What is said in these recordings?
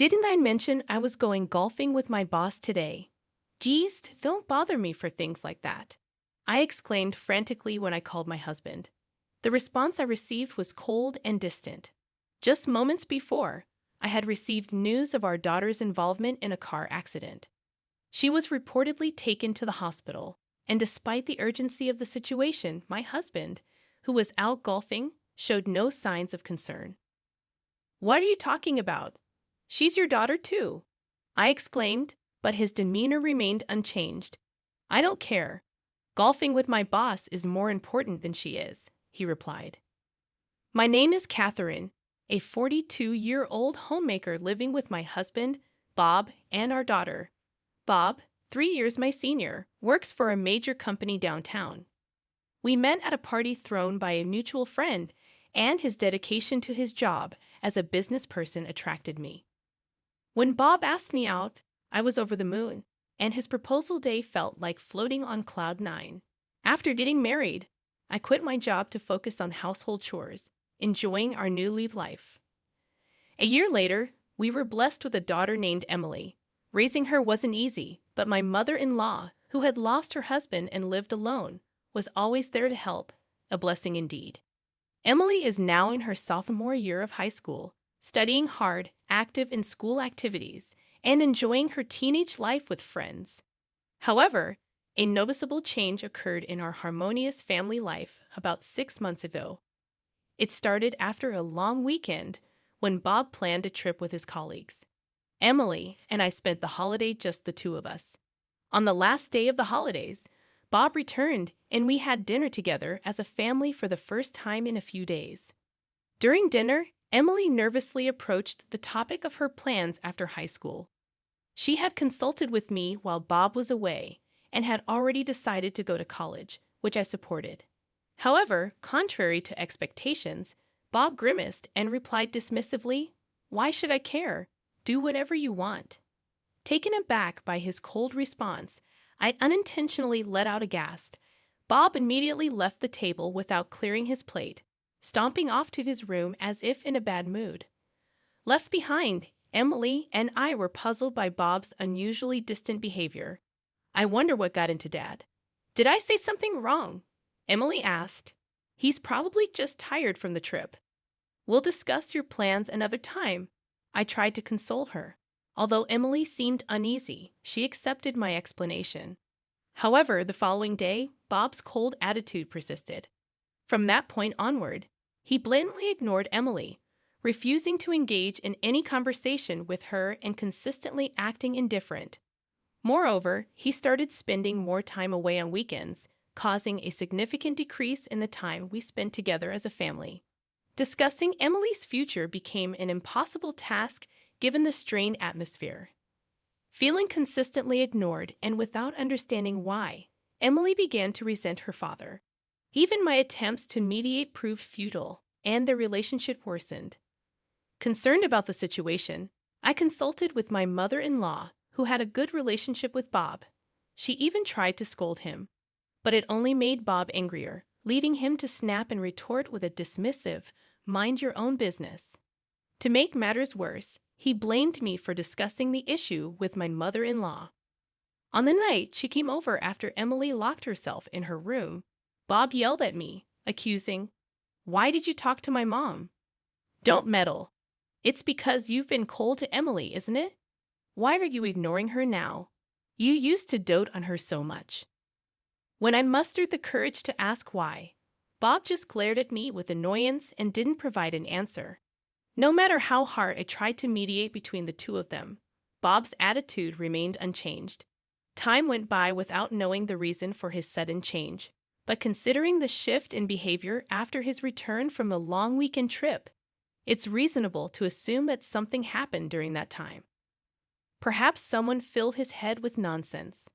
Didn't I mention I was going golfing with my boss today? Geez, don't bother me for things like that, I exclaimed frantically when I called my husband. The response I received was cold and distant. Just moments before, I had received news of our daughter's involvement in a car accident. She was reportedly taken to the hospital, and despite the urgency of the situation, my husband, who was out golfing, showed no signs of concern. What are you talking about? She's your daughter too, I exclaimed, but his demeanor remained unchanged. I don't care. Golfing with my boss is more important than she is, he replied. My name is Catherine, a 42-year-old homemaker living with my husband, Bob, and our daughter. Bob, 3 years my senior, works for a major company downtown. We met at a party thrown by a mutual friend, and his dedication to his job as a business person attracted me. When Bob asked me out, I was over the moon, and his proposal day felt like floating on cloud nine. After getting married, I quit my job to focus on household chores, enjoying our newly life. A year later, we were blessed with a daughter named Emily. Raising her wasn't easy, but my mother-in-law, who had lost her husband and lived alone, was always there to help, a blessing indeed. Emily is now in her sophomore year of high school, studying hard, active in school activities, and enjoying her teenage life with friends. However, a noticeable change occurred in our harmonious family life about 6 months ago. It started after a long weekend when Bob planned a trip with his colleagues. Emily and I spent the holiday just the two of us. On the last day of the holidays, Bob returned and we had dinner together as a family for the first time in a few days. During dinner, Emily nervously approached the topic of her plans after high school. She had consulted with me while Bob was away and had already decided to go to college, which I supported. However, contrary to expectations, Bob grimaced and replied dismissively, "Why should I care? Do whatever you want." Taken aback by his cold response, I unintentionally let out a gasp. Bob immediately left the table without clearing his plate, stomping off to his room as if in a bad mood. Left behind, Emily and I were puzzled by Bob's unusually distant behavior. "I wonder what got into Dad. Did I say something wrong?" Emily asked. "He's probably just tired from the trip. We'll discuss your plans another time." I tried to console her. Although Emily seemed uneasy, she accepted my explanation. However, the following day, Bob's cold attitude persisted. From that point onward, he blatantly ignored Emily, refusing to engage in any conversation with her and consistently acting indifferent. Moreover, he started spending more time away on weekends, causing a significant decrease in the time we spent together as a family. Discussing Emily's future became an impossible task given the strained atmosphere. Feeling consistently ignored and without understanding why, Emily began to resent her father. Even my attempts to mediate proved futile, and their relationship worsened. Concerned about the situation, I consulted with my mother-in-law, who had a good relationship with Bob. She even tried to scold him, but it only made Bob angrier, leading him to snap and retort with a dismissive, "Mind your own business." To make matters worse, he blamed me for discussing the issue with my mother-in-law. On the night she came over after Emily locked herself in her room, Bob yelled at me, accusing, "Why did you talk to my mom?" "Don't meddle. It's because you've been cold to Emily, isn't it? Why are you ignoring her now? You used to dote on her so much." When I mustered the courage to ask why, Bob just glared at me with annoyance and didn't provide an answer. No matter how hard I tried to mediate between the two of them, Bob's attitude remained unchanged. Time went by without knowing the reason for his sudden change, but considering the shift in behavior after his return from a long weekend trip, it's reasonable to assume that something happened during that time. Perhaps someone filled his head with nonsense.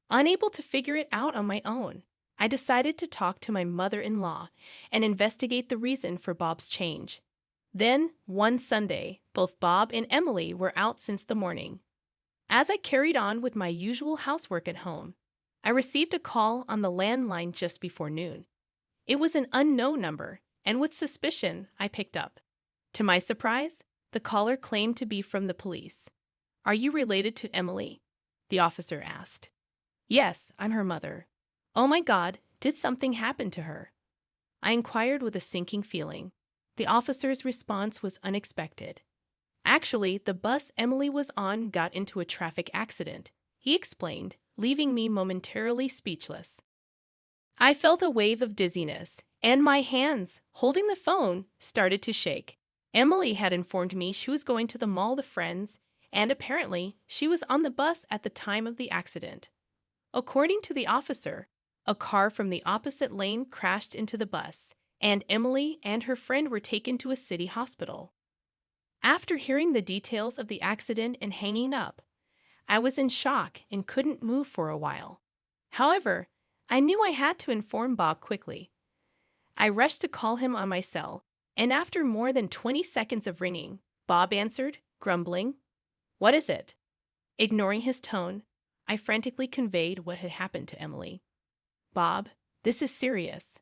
Unable to figure it out on my own, I decided to talk to my mother-in-law and investigate the reason for Bob's change. Then, one Sunday, both Bob and Emily were out since the morning. As I carried on with my usual housework at home, I received a call on the landline just before noon. It was an unknown number, and with suspicion, I picked up. To my surprise, The caller claimed to be from the police. "Are you related to Emily?" the officer asked. "Yes, I'm her mother." "Oh my God, did something happen to her?" I inquired with a sinking feeling. The officer's response was unexpected. "Actually, the bus Emily was on got into a traffic accident," he explained, leaving me momentarily speechless. I felt a wave of dizziness, and my hands, holding the phone, started to shake. Emily had informed me she was going to the mall with friends, and apparently she was on the bus at the time of the accident. According to the officer, a car from the opposite lane crashed into the bus, and Emily and her friend were taken to a city hospital. After hearing the details of the accident and hanging up, I was in shock and couldn't move for a while. However, I knew I had to inform Bob quickly. I rushed to call him on my cell, and after more than 20 seconds of ringing, Bob answered, grumbling. "What is it?" Ignoring his tone, I frantically conveyed what had happened to Emily. "Bob, this is serious.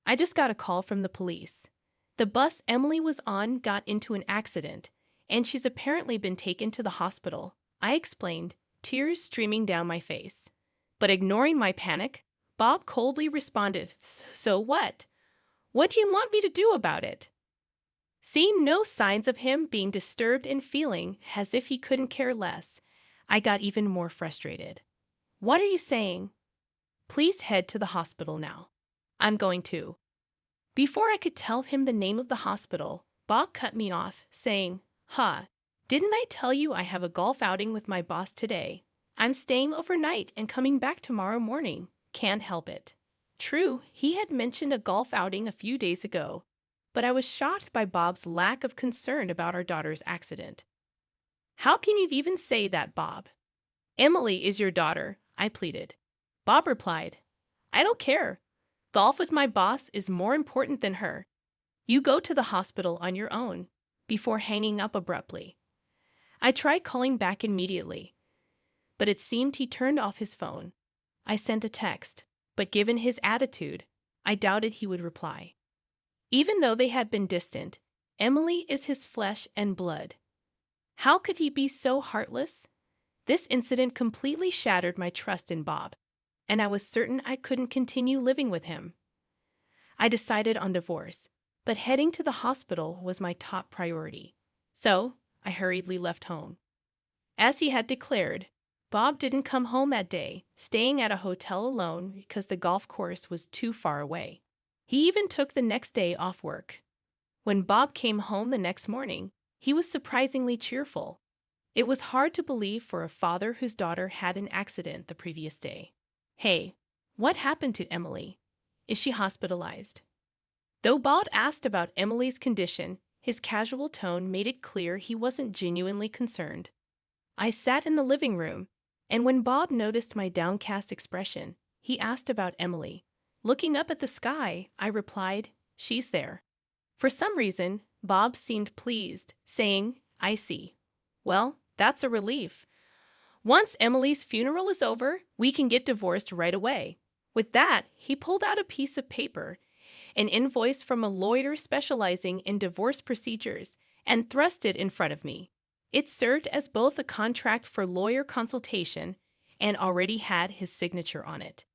I just got a call from the police. The bus Emily was on got into an accident, and she's apparently been taken to the hospital," I explained, tears streaming down my face. But ignoring my panic, Bob coldly responded, "So what? What do you want me to do about it?" Seeing no signs of him being disturbed and feeling as if he couldn't care less, I got even more frustrated. "What are you saying?" "Please head to the hospital now." "I'm going to." Before I could tell him the name of the hospital, Bob cut me off, saying, Didn't I tell you I have a golf outing with my boss today? I'm staying overnight and coming back tomorrow morning. Can't help it." True, he had mentioned a golf outing a few days ago, but I was shocked by Bob's lack of concern about our daughter's accident. "How can you even say that, Bob?" "Emily is your daughter," I pleaded. Bob replied, "I don't care. Golf with my boss is more important than her. You go to the hospital on your own," before hanging up abruptly. I tried calling back immediately, but it seemed he turned off his phone. I sent a text, but given his attitude, I doubted he would reply. Even though they had been distant, Emily is his flesh and blood. How could he be so heartless? This incident completely shattered my trust in Bob, and I was certain I couldn't continue living with him. I decided on divorce, but heading to the hospital was my top priority. So, I hurriedly left home. As he had declared, Bob didn't come home that day, staying at a hotel alone because the golf course was too far away. He even took the next day off work. When Bob came home the next morning, he was surprisingly cheerful. It was hard to believe for a father whose daughter had an accident the previous day. "Hey, what happened to Emily? Is she hospitalized?" Though Bob asked about Emily's condition, his casual tone made it clear he wasn't genuinely concerned. I sat in the living room, and when Bob noticed my downcast expression, he asked about Emily. Looking up at the sky, I replied, "She's there." For some reason, Bob seemed pleased, saying, "I see. Well, that's a relief. Once Emily's funeral is over, we can get divorced right away." With that, he pulled out a piece of paper, an invoice from a lawyer specializing in divorce procedures, and thrust it in front of me. It served as both a contract for lawyer consultation and already had his signature on it.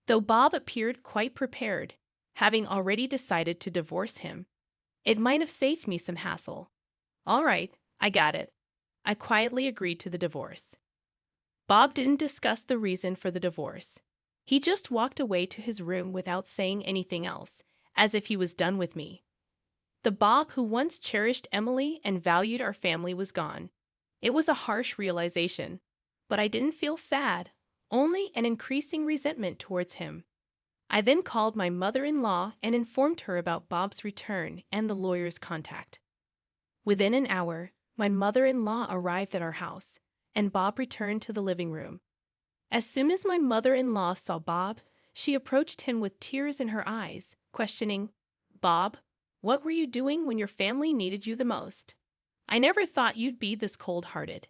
Though Bob appeared quite prepared, having already decided to divorce him, it might have saved me some hassle. "All right, I got it." I quietly agreed to the divorce. Bob didn't discuss the reason for the divorce. He just walked away to his room without saying anything else, as if he was done with me. The Bob who once cherished Emily and valued our family was gone. It was a harsh realization, but I didn't feel sad, only an increasing resentment towards him. I then called my mother-in-law and informed her about Bob's return and the lawyer's contact. Within an hour, my mother-in-law arrived at our house, and Bob returned to the living room. As soon as my mother-in-law saw Bob, she approached him with tears in her eyes, questioning, "Bob, what were you doing when your family needed you the most? I never thought you'd be this cold-hearted."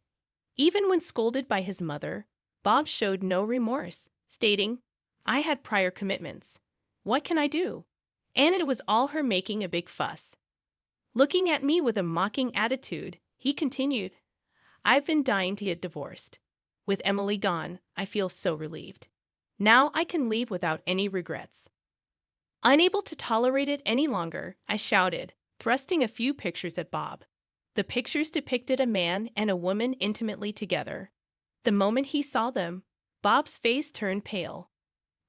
Even when scolded by his mother, Bob showed no remorse, stating, "I had prior commitments. What can I do?" And it was all her making a big fuss. Looking at me with a mocking attitude, he continued, I've been dying to get divorced. With Emily gone, I feel so relieved. Now I can leave without any regrets. Unable to tolerate it any longer, I shouted, thrusting a few pictures at Bob. The pictures depicted a man and a woman intimately together. The moment he saw them, Bob's face turned pale.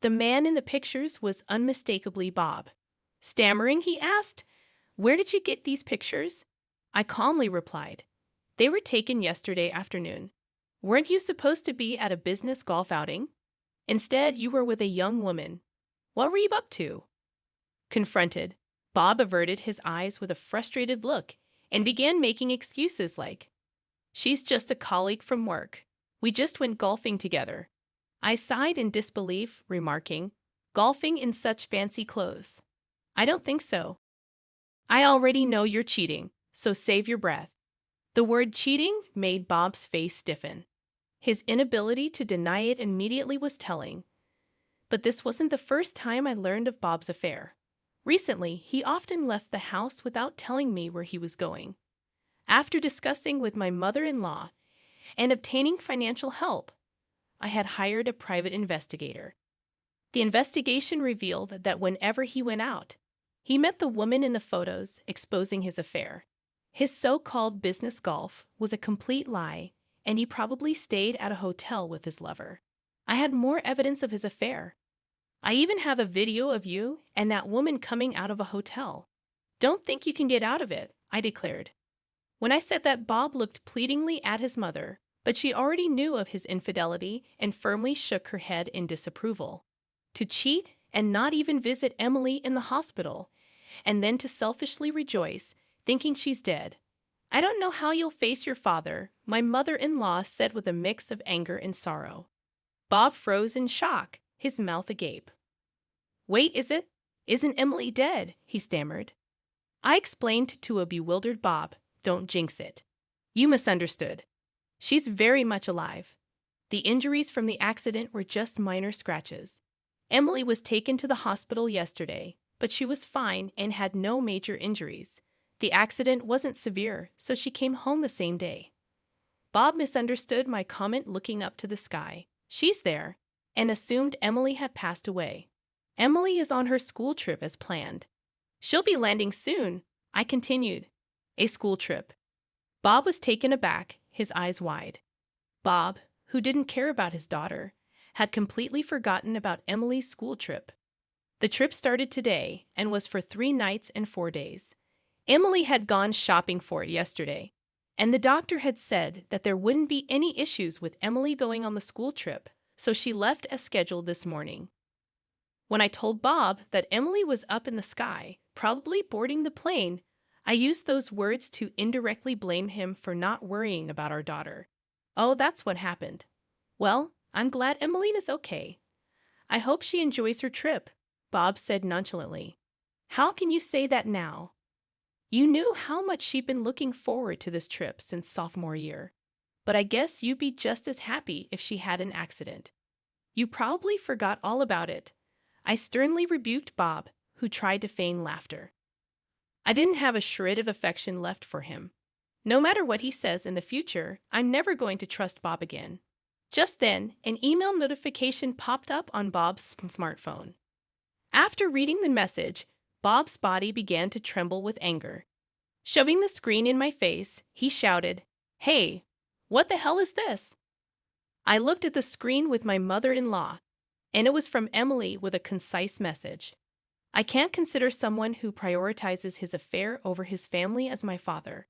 The man in the pictures was unmistakably Bob. Stammering, he asked, Where did you get these pictures? I calmly replied, They were taken yesterday afternoon. Weren't you supposed to be at a business golf outing? Instead, you were with a young woman. What were you up to? Confronted, Bob averted his eyes with a frustrated look and began making excuses like, She's just a colleague from work. We just went golfing together. I sighed in disbelief, remarking, Golfing in such fancy clothes. I don't think so. I already know you're cheating, so save your breath. The word cheating made Bob's face stiffen. His inability to deny it immediately was telling. But this wasn't the first time I learned of Bob's affair. Recently, he often left the house without telling me where he was going. After discussing with my mother-in-law and obtaining financial help, I had hired a private investigator. The investigation revealed that whenever he went out, he met the woman in the photos, exposing his affair. His so-called business golf was a complete lie, and he probably stayed at a hotel with his lover. I had more evidence of his affair. I even have a video of you and that woman coming out of a hotel. Don't think you can get out of it, I declared. When I said that, Bob looked pleadingly at his mother, but she already knew of his infidelity and firmly shook her head in disapproval. To cheat and not even visit Emily in the hospital, and then to selfishly rejoice, thinking she's dead. I don't know how you'll face your father, my mother-in-law said with a mix of anger and sorrow. Bob froze in shock, his mouth agape. Wait, Isn't Emily dead? He stammered. I explained to a bewildered Bob, Don't jinx it. You misunderstood. She's very much alive. The injuries from the accident were just minor scratches. Emily was taken to the hospital yesterday, but she was fine and had no major injuries. The accident wasn't severe, so she came home the same day. Bob misunderstood my comment, looking up to the sky. She's there, and assumed Emily had passed away. Emily is on her school trip as planned. She'll be landing soon, I continued. A school trip. Bob was taken aback, his eyes wide. Bob, who didn't care about his daughter, had completely forgotten about Emily's school trip. The trip started today and was for 3 nights and 4 days. Emily had gone shopping for it yesterday, and the doctor had said that there wouldn't be any issues with Emily going on the school trip, so she left as scheduled this morning. When I told Bob that Emily was up in the sky, probably boarding the plane, I used those words to indirectly blame him for not worrying about our daughter. Oh, that's what happened. Well, I'm glad Emmeline is okay. I hope she enjoys her trip, Bob said nonchalantly. How can you say that now? You knew how much she'd been looking forward to this trip since sophomore year. But I guess you'd be just as happy if she had an accident. You probably forgot all about it. I sternly rebuked Bob, who tried to feign laughter. I didn't have a shred of affection left for him. No matter what he says in the future, I'm never going to trust Bob again. Just then, an email notification popped up on Bob's smartphone. After reading the message, Bob's body began to tremble with anger. Shoving the screen in my face, he shouted, Hey, what the hell is this? I looked at the screen with my mother-in-law, and it was from Emily with a concise message. I can't consider someone who prioritizes his affair over his family as my father.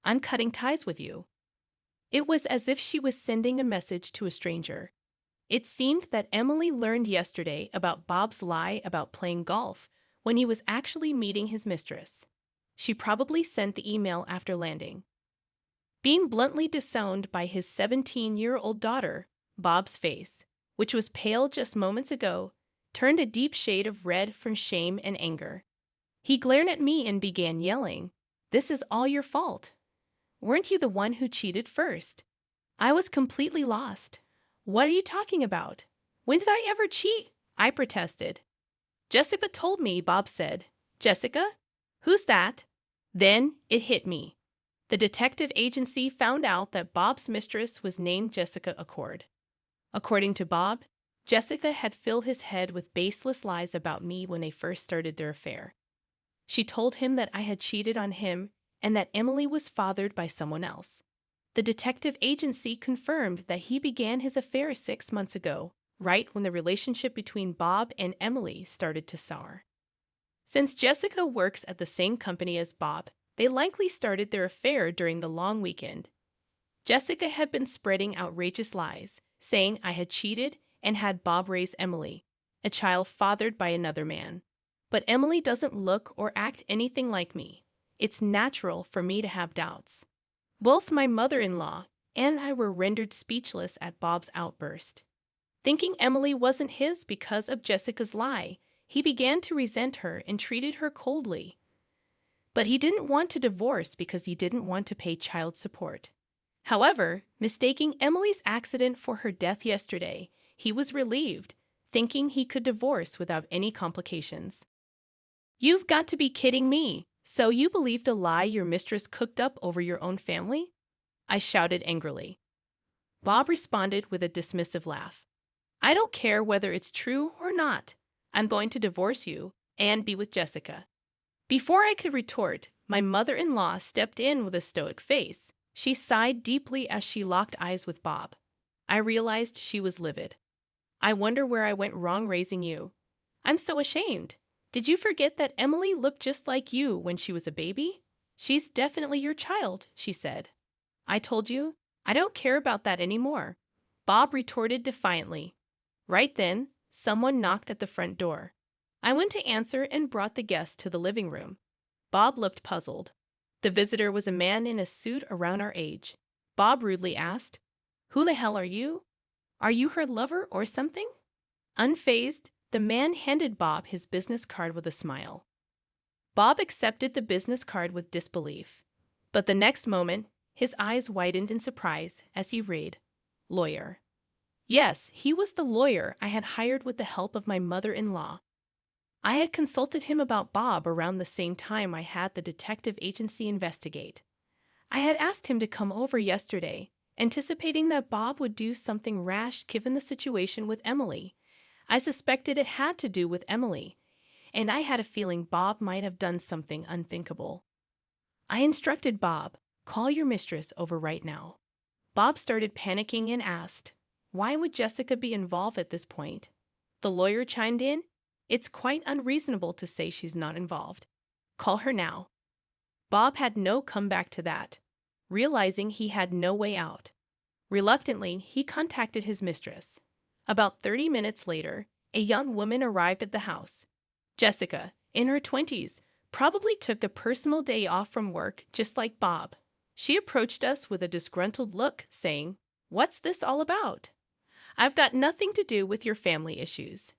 I'm cutting ties with you. It was as if she was sending a message to a stranger. It seemed that Emily learned yesterday about Bob's lie about playing golf when he was actually meeting his mistress. She probably sent the email after landing. Being bluntly disowned by his 17-year-old daughter, Bob's face, which was pale just moments ago, turned a deep shade of red from shame and anger. He glared at me and began yelling, This is all your fault. Weren't you the one who cheated first? I was completely lost. What are you talking about? When did I ever cheat? I protested. Jessica told me, Bob said. Jessica? Who's that? Then it hit me. The detective agency found out that Bob's mistress was named Jessica Accord. According to Bob, Jessica had filled his head with baseless lies about me when they first started their affair. She told him that I had cheated on him and that Emily was fathered by someone else. The detective agency confirmed that he began his affair 6 months ago, right when the relationship between Bob and Emily started to sour. Since Jessica works at the same company as Bob, they likely started their affair during the long weekend. Jessica had been spreading outrageous lies, saying I had cheated and had Bob raise Emily, a child fathered by another man. But Emily doesn't look or act anything like me. It's natural for me to have doubts. Both my mother-in-law and I were rendered speechless at Bob's outburst. Thinking Emily wasn't his because of Jessica's lie, he began to resent her and treated her coldly. But he didn't want to divorce because he didn't want to pay child support. However, mistaking Emily's accident for her death yesterday, he was relieved, thinking he could divorce without any complications. "You've got to be kidding me! So you believed a lie your mistress cooked up over your own family?" I shouted angrily. Bob responded with a dismissive laugh. "I don't care whether it's true or not. I'm going to divorce you and be with Jessica." Before I could retort, my mother-in-law stepped in with a stoic face. She sighed deeply as she locked eyes with Bob. I realized she was livid. "I wonder where I went wrong raising you. I'm so ashamed. Did you forget that Emily looked just like you when she was a baby? She's definitely your child," she said. "I told you, I don't care about that anymore," Bob retorted defiantly. Right then, someone knocked at the front door. I went to answer and brought the guest to the living room. Bob looked puzzled. The visitor was a man in a suit around our age. Bob rudely asked, "Who the hell are you? Are you her lover or something?" Unfazed, the man handed Bob his business card with a smile. Bob accepted the business card with disbelief. But the next moment, his eyes widened in surprise as he read, "Lawyer." Yes, he was the lawyer I had hired with the help of my mother-in-law. I had consulted him about Bob around the same time I had the detective agency investigate. I had asked him to come over yesterday, anticipating that Bob would do something rash given the situation with Emily. I suspected it had to do with Emily, and I had a feeling Bob might have done something unthinkable. I instructed Bob, "Call your mistress over right now." Bob started panicking and asked, "Why would Jessica be involved at this point?" The lawyer chimed in, "It's quite unreasonable to say she's not involved. Call her now." Bob had no comeback to that, realizing he had no way out. Reluctantly, he contacted his mistress. About 30 minutes later, a young woman arrived at the house. Jessica, in her 20s, probably took a personal day off from work just like Bob. She approached us with a disgruntled look, saying, "What's this all about? I've got nothing to do with your family issues."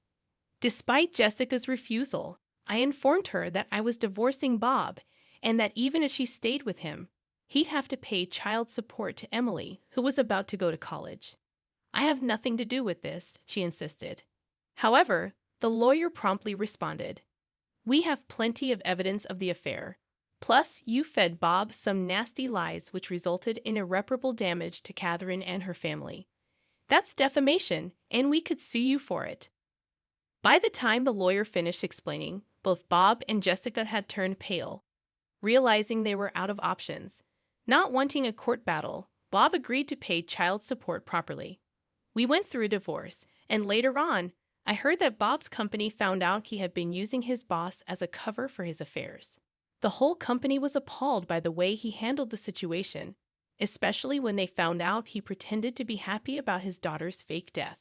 Despite Jessica's refusal, I informed her that I was divorcing Bob and that even if she stayed with him, he'd have to pay child support to Emily, who was about to go to college. "I have nothing to do with this," she insisted. However, the lawyer promptly responded, "We have plenty of evidence of the affair. Plus, you fed Bob some nasty lies which resulted in irreparable damage to Catherine and her family. That's defamation, and we could sue you for it." By the time the lawyer finished explaining, both Bob and Jessica had turned pale. Realizing they were out of options, not wanting a court battle, Bob agreed to pay child support properly. We went through a divorce, and later on, I heard that Bob's company found out he had been using his boss as a cover for his affairs. The whole company was appalled by the way he handled the situation, especially when they found out he pretended to be happy about his daughter's fake death.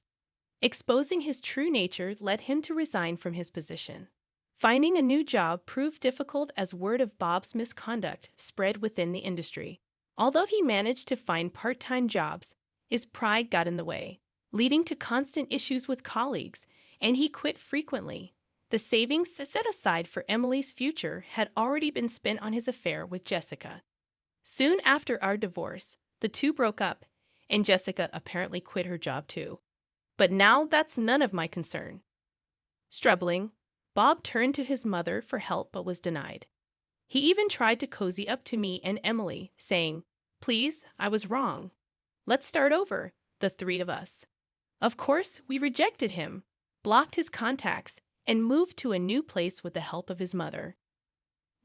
Exposing his true nature led him to resign from his position. Finding a new job proved difficult as word of Bob's misconduct spread within the industry. Although he managed to find part-time jobs, his pride got in the way, leading to constant issues with colleagues, and he quit frequently. The savings set aside for Emily's future had already been spent on his affair with Jessica. Soon after our divorce, the two broke up, and Jessica apparently quit her job too. But now that's none of my concern. Struggling, Bob turned to his mother for help but was denied. He even tried to cozy up to me and Emily, saying, "Please, I was wrong. Let's start over, the three of us." Of course, we rejected him, blocked his contacts, and moved to a new place with the help of his mother.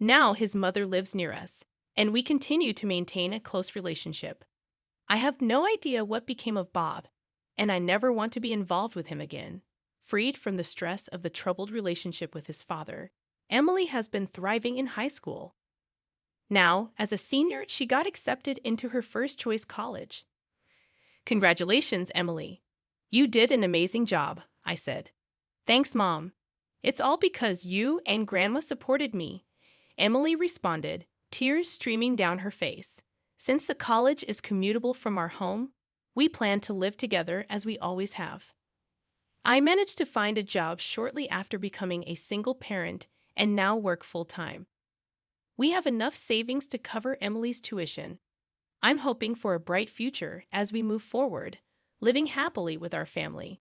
Now his mother lives near us, and we continue to maintain a close relationship. I have no idea what became of Bob, and I never want to be involved with him again. Freed from the stress of the troubled relationship with his father, Emily has been thriving in high school. Now, as a senior, she got accepted into her first choice college. "Congratulations, Emily. You did an amazing job," I said. "Thanks, Mom. It's all because you and Grandma supported me," Emily responded, tears streaming down her face. "Since the college is commutable from our home, we plan to live together as we always have." I managed to find a job shortly after becoming a single parent and now work full-time. We have enough savings to cover Emily's tuition. I'm hoping for a bright future as we move forward, living happily with our family.